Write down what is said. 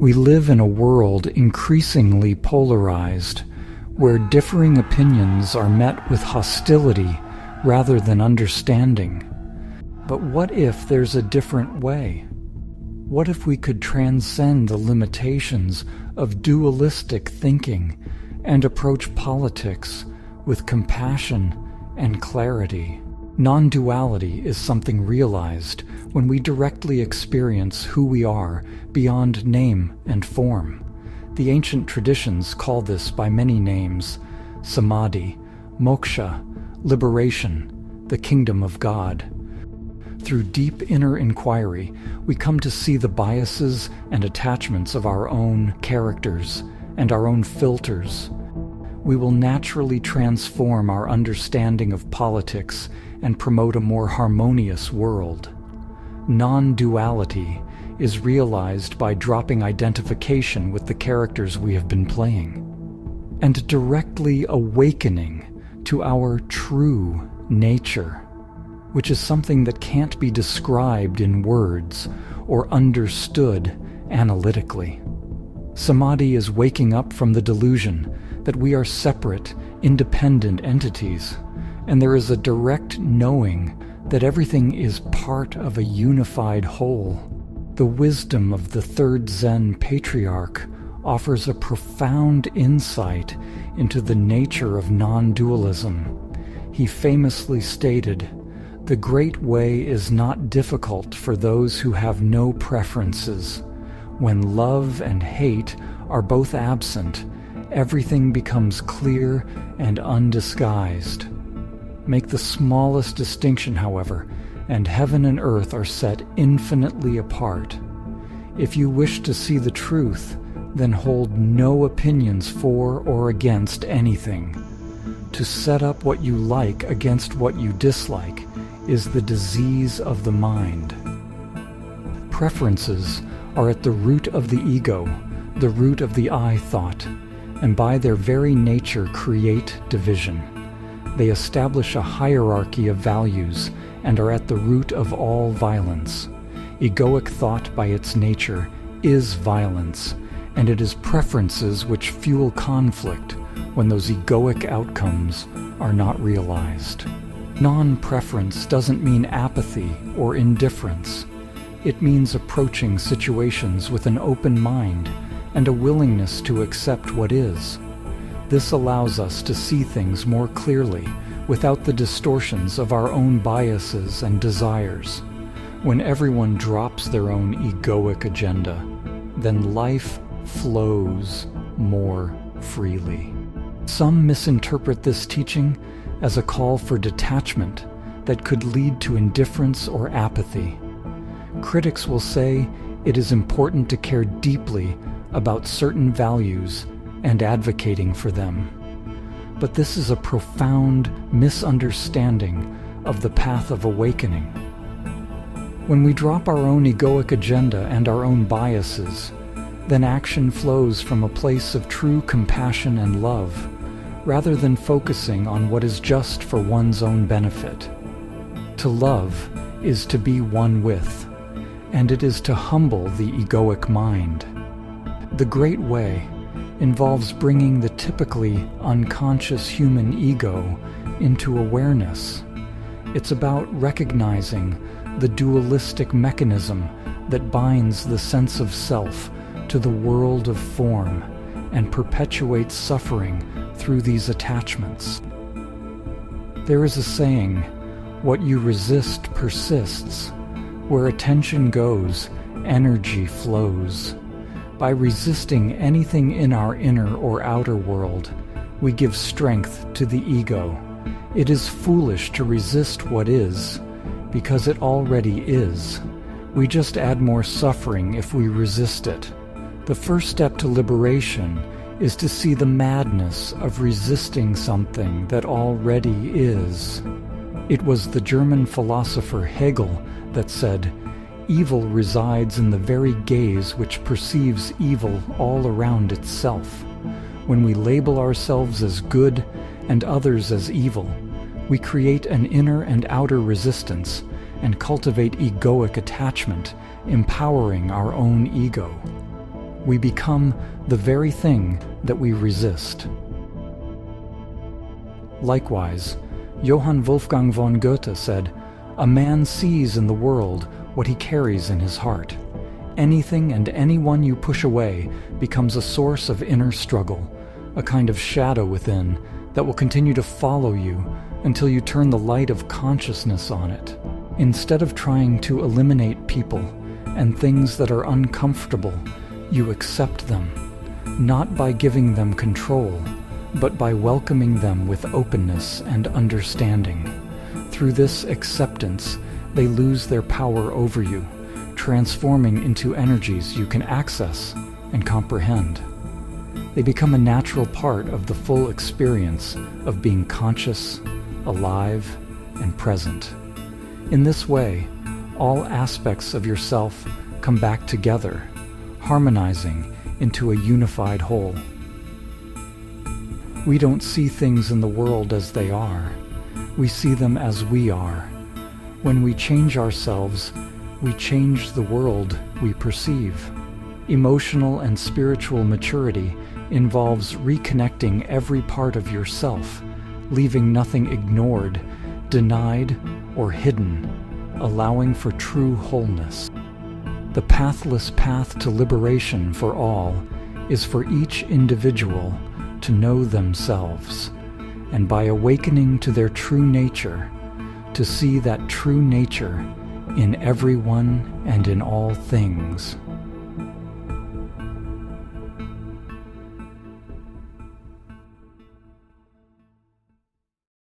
We live in a world increasingly polarized, where differing opinions are met with hostility rather than understanding. But what if there's a different way? What if we could transcend the limitations of dualistic thinking and approach politics with compassion and clarity? Non-duality is something realized when we directly experience who we are beyond name and form. The ancient traditions call this by many names: samadhi, moksha, liberation, the kingdom of God. Through deep inner inquiry, we come to see the biases and attachments of our own characters and our own filters. We will naturally transform our understanding of politics and promote a more harmonious world. Non-duality is realized by dropping identification with the characters we have been playing, and directly awakening to our true nature, which is something that can't be described in words or understood analytically. Samadhi is waking up from the delusion that we are separate, independent entities, and there is a direct knowing that everything is part of a unified whole. The wisdom of the third Zen patriarch offers a profound insight into the nature of non-dualism. He famously stated, "The great way is not difficult for those who have no preferences. When love and hate are both absent, everything becomes clear and undisguised. Make the smallest distinction, however, and heaven and earth are set infinitely apart. If you wish to see the truth, then hold no opinions for or against anything. To set up what you like against what you dislike is the disease of the mind." Preferences are at the root of the ego, the root of the I thought, and by their very nature create division. They establish a hierarchy of values and are at the root of all violence. Egoic thought by its nature is violence, and it is preferences which fuel conflict when those egoic outcomes are not realized. Non-preference doesn't mean apathy or indifference. It means approaching situations with an open mind and a willingness to accept what is. This allows us to see things more clearly without the distortions of our own biases and desires. When everyone drops their own egoic agenda, then life flows more freely. Some misinterpret this teaching as a call for detachment that could lead to indifference or apathy. Critics will say it is important to care deeply about certain values and advocating for them. But this is a profound misunderstanding of the path of awakening. When we drop our own egoic agenda and our own biases, then action flows from a place of true compassion and love, rather than focusing on what is just for one's own benefit. To love is to be one with, and it is to humble the egoic mind. The Great Way involves bringing the typically unconscious human ego into awareness. It's about recognizing the dualistic mechanism that binds the sense of self to the world of form and perpetuates suffering through these attachments. There is a saying, "What you resist persists." Where attention goes, energy flows. By resisting anything in our inner or outer world, we give strength to the ego. It is foolish to resist what is, because it already is. We just add more suffering if we resist it. The first step to liberation is to see the madness of resisting something that already is. It was the German philosopher Hegel that said, "Evil resides in the very gaze which perceives evil all around itself." When we label ourselves as good and others as evil, we create an inner and outer resistance and cultivate egoic attachment, empowering our own ego. We become the very thing that we resist. Likewise, Johann Wolfgang von Goethe said, "A man sees in the world what he carries in his heart. Anything and anyone you push away becomes a source of inner struggle, a kind of shadow within that will continue to follow you until you turn the light of consciousness on it. Instead of trying to eliminate people and things that are uncomfortable, you accept them, not by giving them control, but by welcoming them with openness and understanding. Through this acceptance, they lose their power over you, transforming into energies you can access and comprehend. They become a natural part of the full experience of being conscious, alive, and present. In this way, all aspects of yourself come back together, harmonizing into a unified whole. We don't see things in the world as they are. We see them as we are. When we change ourselves, we change the world we perceive. Emotional and spiritual maturity involves reconnecting every part of yourself, leaving nothing ignored, denied, or hidden, allowing for true wholeness. The pathless path to liberation for all is for each individual to know themselves, and by awakening to their true nature, to see that true nature in everyone and in all things.